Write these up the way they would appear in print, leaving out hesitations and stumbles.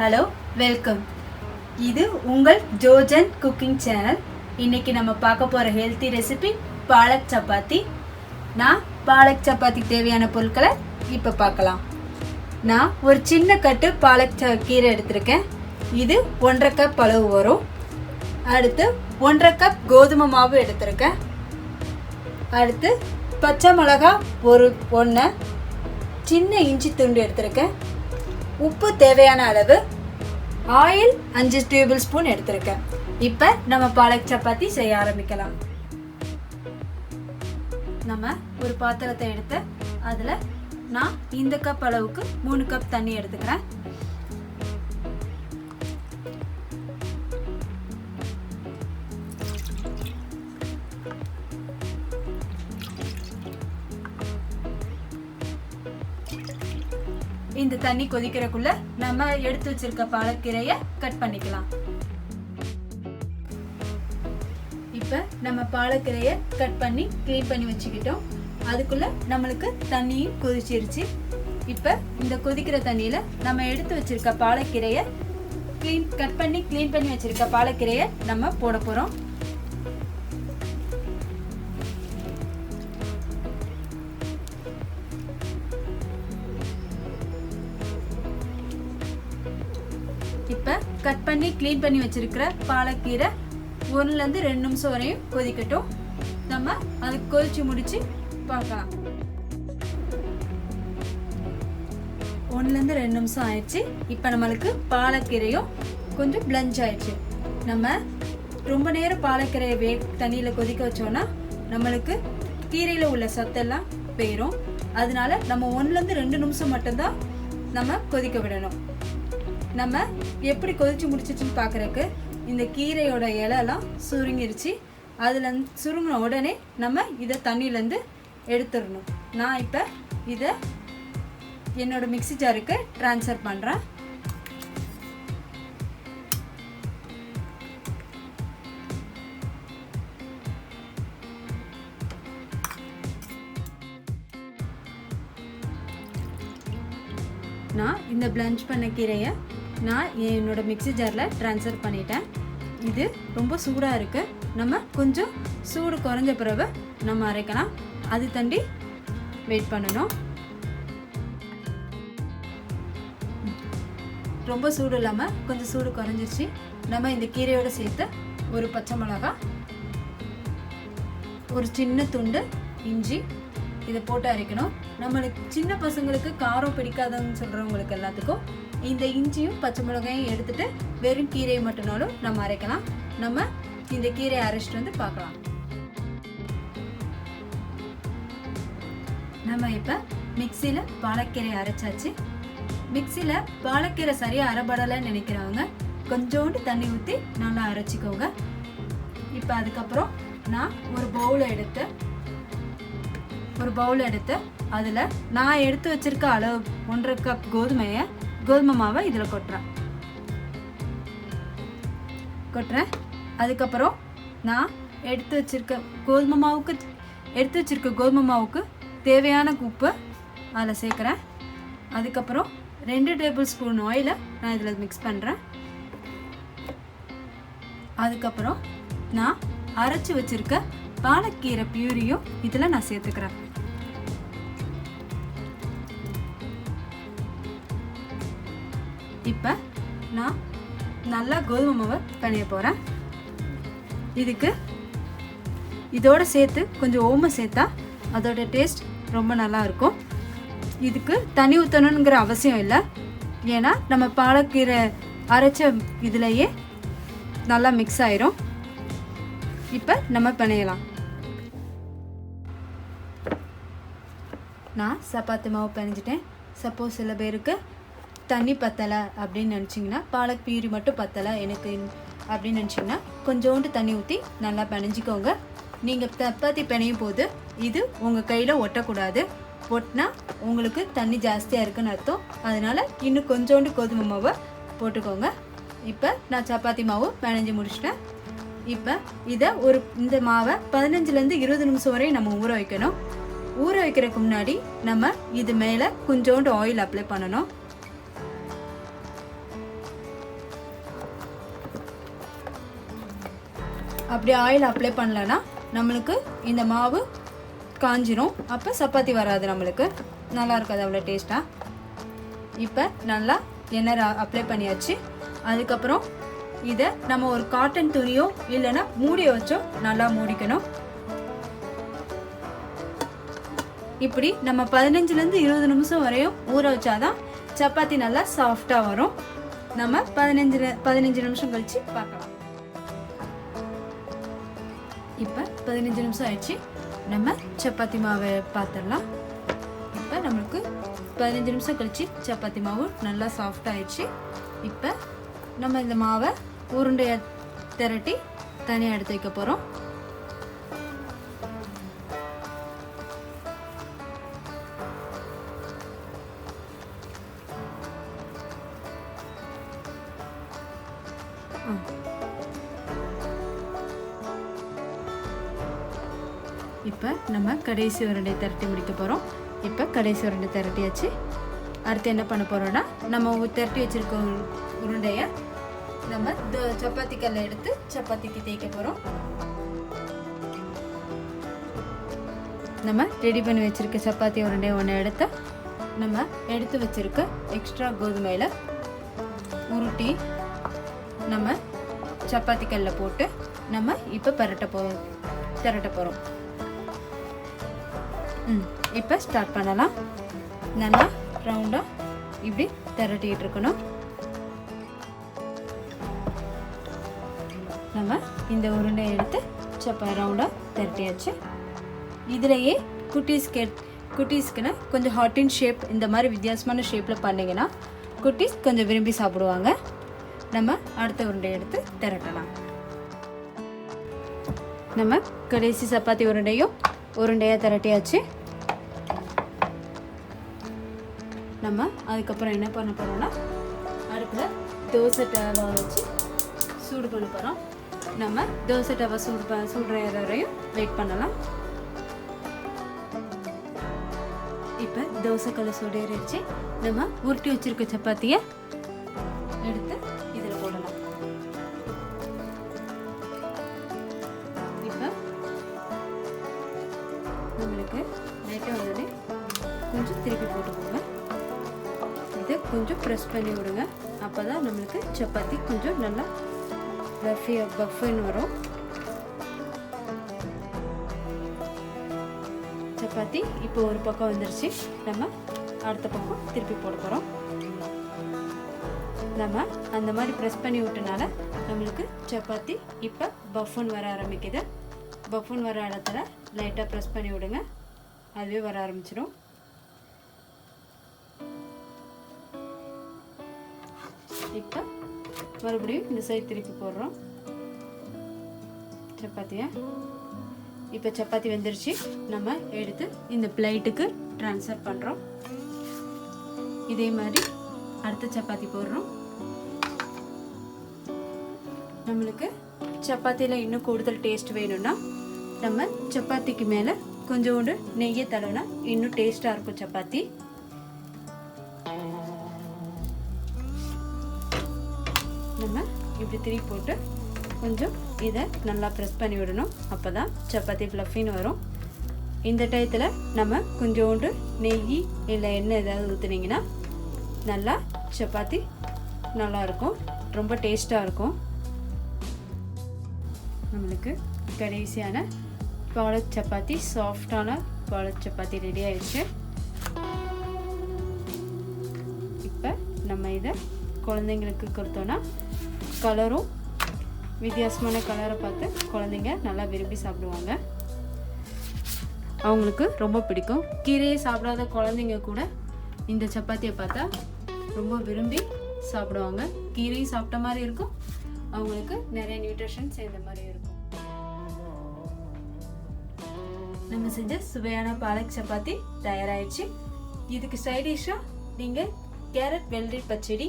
Hello welcome. இது உங்கள் ஜோஜன் cooking channel. இன்னைக்கு நம்ம பார்க்க போகிற ஹெல்த்தி ரெசிபி பாலக் சப்பாத்தி. நான் பாலக் சப்பாத்திக்கு தேவையான பொருட்களை இப்போ பார்க்கலாம். நான் ஒரு சின்ன கட்டு பாலக் கீரை எடுத்திருக்கேன். இது 1.5 கப் அளவு வரும். அடுத்து 1.5 கப் கோதுமை மாவு எடுத்திருக்கேன். அடுத்து பச்சை மிளகா ஒன்று, சின்ன இஞ்சி துண்டு எடுத்திருக்கேன். உப்பு தேவையான அளவு, ஆயில் 5 டேபிள் ஸ்பூன் எடுத்திருக்கேன். இப்போ நம்ம பாலக் சப்பாத்தி செய்ய ஆரம்பிக்கலாம். நம்ம ஒரு பாத்திரத்தை எடுத்து அதில் நான் இந்த கப் அளவுக்கு 3 கப் தண்ணி எடுத்துக்கிறேன். இந்த தண்ணி கொதிக்கிறதுக்குள்ள நம்ம எடுத்து வச்சிருக்க பாலக்கீரையை கட் பண்ணிக்கலாம். இப்ப நம்ம பாலக்கீரையை கட் பண்ணி கிளீன் பண்ணி வச்சுக்கிட்டோம். அதுக்குள்ள நம்மளுக்கு தண்ணியும் கொதிச்சிருச்சு. இப்ப இந்த கொதிக்கிற தண்ணியில நம்ம எடுத்து வச்சிருக்க பாலக்கீரையை கட் பண்ணி கிளீன் பண்ணி வச்சிருக்க பாலக்கீரையை நம்ம போட போறோம். இப்போ கட் பண்ணி க்ளீன் பண்ணி வச்சிருக்கிற பாலக்கீரை 1லேருந்து 2 நிமிஷம் வரையும் கொதிக்கட்டும். நம்ம அதுக்கு கொதிச்சு முடிச்சு பார்க்கலாம். 1லேருந்து 2 நிமிஷம் ஆயிடுச்சு. இப்போ நம்மளுக்கு பாலக்கீரையும் கொஞ்சம் பிளஞ்ச் ஆயிடுச்சு. நம்ம ரொம்ப நேரம் பாலக்கீரையை தண்ணியில் கொதிக்க வச்சோன்னா நம்மளுக்கு கீரையில் உள்ள சத்தெல்லாம் போயிடும். அதனால நம்ம 1லேருந்து 2 நிமிஷம் மட்டும்தான் நம்ம கொதிக்க விடணும். நம்ம எப்படி கொதிச்சு முடிச்சிச்சுன்னு பார்க்குறக்கு இந்த கீரையோட இலையெல்லாம் சுருங்கிருச்சு. அதில் சுருங்கின உடனே நம்ம இதை தண்ணியிலேருந்து எடுத்துடணும். நான் இப்போ இதை என்னோட மிக்ஸி ஜாருக்கு ட்ரான்ஸ்ஃபர் பண்ணுறேன். நான் இந்த பிளஞ்ச் பண்ண கீரையை நான் என்னோட மிக்ஸி ஜாரில் ட்ரான்ஸ்ஃபர் பண்ணிட்டேன். இது ரொம்ப சூடாக இருக்குது. நம்ம கொஞ்சம் சூடு குறைஞ்ச பிறகு நம்ம அரைக்கலாம். அது தண்டி வெயிட் பண்ணணும். ரொம்ப சூடு இல்லாமல் கொஞ்சம் சூடு குறைஞ்சிருச்சு. நம்ம இந்த கீரையோடு சேர்த்து ஒரு பச்சை மிளகா, ஒரு சின்ன துண்டு இஞ்சி இதை போட்டு அரைக்கணும். நம்மளுக்கு சின்ன பசங்களுக்கு காரம் பிடிக்காதவங்க சொல்கிறவங்களுக்கு எல்லாத்துக்கும் இந்த இஞ்சியும் பச்சை மிளகாயும் எடுத்துட்டு வெறும் கீரையை மட்டும்னாலும் நம்ம அரைக்கலாம். நம்ம இந்த கீரையை அரைச்சிட்டு வந்து பார்க்கலாம். நம்ம இப்போ மிக்சியில் பாலக்கீரை அரைச்சாச்சு. மிக்சியில் பாலக்கீரை சரியாக அரைபடலைன்னு நினைக்கிறவங்க கொஞ்சோண்டு தண்ணி ஊற்றி நல்லா அரைச்சிக்கோங்க. இப்போ அதுக்கப்புறம் நான் ஒரு பவுல் எடுத்து அதில் நான் எடுத்து வச்சிருக்க அளவு 1.5 கப் கோதுமை மாவை இதில் கொட்டுறேன். அதுக்கப்புறம் நான் எடுத்து வச்சிருக்க கோதுமை மாவுக்கு தேவையான உப்பு அதில் சேர்க்குறேன். அதுக்கப்புறம் 2 டேபிள் ஸ்பூன் ஆயிலை நான் இதில் மிக்ஸ் பண்ணுறேன். அதுக்கப்புறம் நான் அரைச்சி வச்சிருக்க பாலக்கீரை பியூரியும் இதில் நான் சேர்த்துக்கிறேன். இப்போ நான் நல்லா கோதுமை மாவை பிணைய போகிறேன். இதுக்கு இதோட சேர்த்து கொஞ்சம் ஓமம் சேர்த்தா அதோட டேஸ்ட் ரொம்ப நல்லா இருக்கும். இதுக்கு தண்ணி ஊற்றணுங்கிற அவசியம் இல்லை. ஏன்னா நம்ம பாலக்கீரை அரைச்ச இதுலையே நல்லா மிக்ஸ் ஆயிரும். இப்போ நம்ம பிணையலாம். நான் சப்பாத்தி மாவு பிணைஞ்சிட்டேன். சப்போஸ் சில பேருக்கு தண்ணி பத்தலை அப்படின்னு நினச்சிங்கன்னா, பாலக் பியூரி மட்டும் பத்தலை எனக்கு அப்படின்னு நினச்சிங்கன்னா கொஞ்சோண்டு தண்ணி ஊற்றி நல்லா பிணைஞ்சிக்கோங்க. நீங்கள் சப்பாத்தி பிணையும் போது இது உங்கள் கையில் ஒட்டக்கூடாது. ஒட்டினா உங்களுக்கு தண்ணி ஜாஸ்தியாக இருக்குன்னு அர்த்தம். அதனால் இன்னும் கொஞ்சோண்டு கோதுமை மாவை போட்டுக்கோங்க. இப்போ நான் சப்பாத்தி மாவு பிணைஞ்சி முடிச்சிட்டேன். இப்போ இதை இந்த மாவை 15லேருந்து 20 நிமிஷம் வரை நம்ம ஊற வைக்கணும். ஊற வைக்கிறதுக்கு முன்னாடி நம்ம இது மேலே கொஞ்சோண்டு ஆயில் அப்ளை பண்ணணும். அப்படி ஆயில் அப்ளை பண்ணலன்னா நம்மளுக்கு இந்த மாவு காஞ்சிரும், அப்போ சப்பாத்தி வராது, நம்மளுக்கு நல்லா இருக்காது அவ்வளோ டேஸ்ட்டாக. இப்போ நல்லா எண்ணெய் அப்ளை பண்ணியாச்சு. அதுக்கப்புறம் இதை நம்ம ஒரு காட்டன் துணியோ இல்லைன்னா மூடியை வச்சோ நல்லா மூடிக்கணும். இப்படி நம்ம 15லேருந்து 20 நிமிஷம் வரையும் ஊற வச்சாதான் சப்பாத்தி நல்லா சாஃப்டாக வரும். நம்ம 15 நிமிஷம் கழிச்சு பார்க்கலாம். இப்போ 15 நிமிஷம் ஆயிடுச்சு. நம்ம சப்பாத்தி மாவை பார்த்துடலாம். இப்போ நம்மளுக்கு 15 நிமிஷம் கழிச்சு சப்பாத்தி மாவு நல்லா சாஃப்ட் ஆயிடுச்சு. இப்போ நம்ம இந்த மாவை உருண்டையை திரட்டி தனியாக எடுத்து வைக்க போகிறோம். இப்போ நம்ம கடைசி உருண்டை திரட்டி முடிக்க போகிறோம். இப்போ கடைசி உருண்டை திரட்டியாச்சு. அடுத்து என்ன பண்ண போகிறோன்னா, நம்ம திரட்டி வச்சுருக்க உருண்டையை நம்ம சப்பாத்தி கல்லை எடுத்து சப்பாத்திக்கு தேய்க்க போகிறோம். நம்ம ரெடி பண்ணி வச்சுருக்க சப்பாத்தி உருண்டையை ஒன்று எடுத்து நம்ம எடுத்து வச்சுருக்க எக்ஸ்ட்ரா கோதுமையில் உருட்டி நம்ம சப்பாத்தி கல்லில் போட்டு நம்ம இப்போ திரட்ட போகிறோம். இப்போ ஸ்டார்ட் பண்ணலாம். நல்லா ரவுண்டாக இப்படி திரட்டிகிட்டு இருக்கணும். நம்ம இந்த உருண்டையை எடுத்து ரவுண்டாக திரட்டியாச்சு. இதிலேயே குட்டீஸ்க்குன்னு கொஞ்சம் ஹாட் அண்ட் ஷேப் இந்த மாதிரி வித்தியாசமான ஷேப்பில் பண்ணிங்கன்னா குட்டீஸ் கொஞ்சம் விரும்பி சாப்பிடுவாங்க. நம்ம அடுத்த உருண்டையை எடுத்து திரட்டலாம். நம்ம கடைசி சப்பாத்தி உருண்டையாக திரட்டியாச்சு. நம்ம அதுக்கப்புறம் என்ன பண்ண போகிறோம்னா, அடுப்பில் தோசை டவா வச்சு சூடு பண்ண போகிறோம். நம்ம தோசை டவா சூடுற வரையும் வெயிட் பண்ணலாம். இப்போ தோசைக்கல்லை சூடேறிச்சு. நம்ம உருட்டி வச்சிருக்க சப்பாத்தியை எடுத்து இதில் போடலாம். இப்போ நம்மளுக்கு லைட்டாக வந்தது கொஞ்சம் திருப்பி போட்டுக்கோங்க. இதை கொஞ்சம் ப்ரெஸ் பண்ணி விடுங்க. அப்போ தான் நம்மளுக்கு சப்பாத்தி கொஞ்சம் நல்லா பஃப்னு வரும். சப்பாத்தி இப்போ ஒரு பக்கம் வந்துருச்சு. நம்ம அடுத்த பக்கம் திருப்பி போட போகிறோம். நம்ம அந்த மாதிரி ப்ரெஸ் பண்ணி விட்டனால நம்மளுக்கு சப்பாத்தி இப்போ பஃப்னு வர ஆரம்பிக்குது. பஃப்னு வர இடத்துல லைட்டாக ப்ரெஸ் பண்ணி விடுங்க, அதுவே வர ஆரம்பிச்சிடும். இப்போ மறுபடியும் இந்த சைடு திருப்பி போடுறோம் சப்பாத்தியை. இப்போ சப்பாத்தி வெந்துருச்சு. நம்ம எடுத்து இந்த பிளேட்டுக்கு ட்ரான்ஸ்ஃபர் பண்ணுறோம். இதே மாதிரி அடுத்த சப்பாத்தி போடுறோம். நம்மளுக்கு சப்பாத்தியில் இன்னும் கூடுதல் டேஸ்ட் வேணும்னா நம்ம சப்பாத்திக்கு மேலே கொஞ்சோண்டு நெய்யை தடவினா இன்னும் டேஸ்ட்டாக இருக்கும் சப்பாத்தி. நம்ம இப்படி திருப்பி போட்டு கொஞ்சம் இதை நல்லா ப்ரெஸ் பண்ணி விடணும். அப்போ தான் சப்பாத்தி ஃப்ளஃபின்னு வரும். இந்த டயத்தில் நம்ம கொஞ்சோண்டு நெய் இல்லை எண்ணெய் ஏதாவது ஊற்றுனீங்கன்னா நல்லா சப்பாத்தி நல்லாயிருக்கும், ரொம்ப டேஸ்ட்டாக இருக்கும். நம்மளுக்கு கடைசியான பாலக் சப்பாத்தி, சாஃப்டான பாலக் சப்பாத்தி ரெடி ஆயிடுச்சு. இப்போ நம்ம இதை குழந்தைங்களுக்கு கொடுத்தோன்னா கலரும் வித்தியாசமான கலரை பார்த்து குழந்தைங்க நல்லா விரும்பி சாப்பிடுவாங்க. அவங்களுக்கு ரொம்ப பிடிக்கும். கீரையை சாப்பிடாத குழந்தைங்க கூட இந்த சப்பாத்தியை பார்த்தா ரொம்ப விரும்பி சாப்பிடுவாங்க. கீரையும் சாப்பிட்ட மாதிரி இருக்கும், அவங்களுக்கு நிறைய நியூட்ரிஷன் சேர்ந்த மாதிரி இருக்கும். நம்ம செஞ்ச சுவையான பாலக் சப்பாத்தி தயாராகிடுச்சு. இதுக்கு சைடிஷாக நீங்கள் கேரட் வெள்ளரி பச்சடி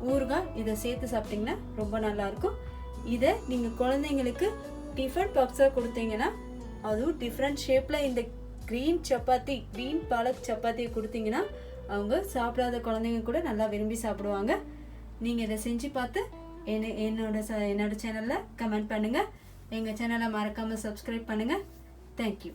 ஊறுகாய் இதை சேர்த்து சாப்பிட்டிங்கன்னா ரொம்ப நல்லாயிருக்கும். இதை நீங்கள் குழந்தைங்களுக்கு டிஃபன் பாக்ஸாக கொடுத்தீங்கன்னா, அதுவும் டிஃப்ரெண்ட் ஷேப்பில் இந்த க்ரீன் பாலக் சப்பாத்தியை கொடுத்தீங்கன்னா அவங்க சாப்பிடாத குழந்தைங்க கூட நல்லா விரும்பி சாப்பிடுவாங்க. நீங்கள் இதை செஞ்சு பார்த்து என்னோட சேனலில் கமெண்ட் பண்ணுங்கள். எங்கள் சேனலை மறக்காமல் சப்ஸ்கிரைப் பண்ணுங்கள். தேங்க்யூ.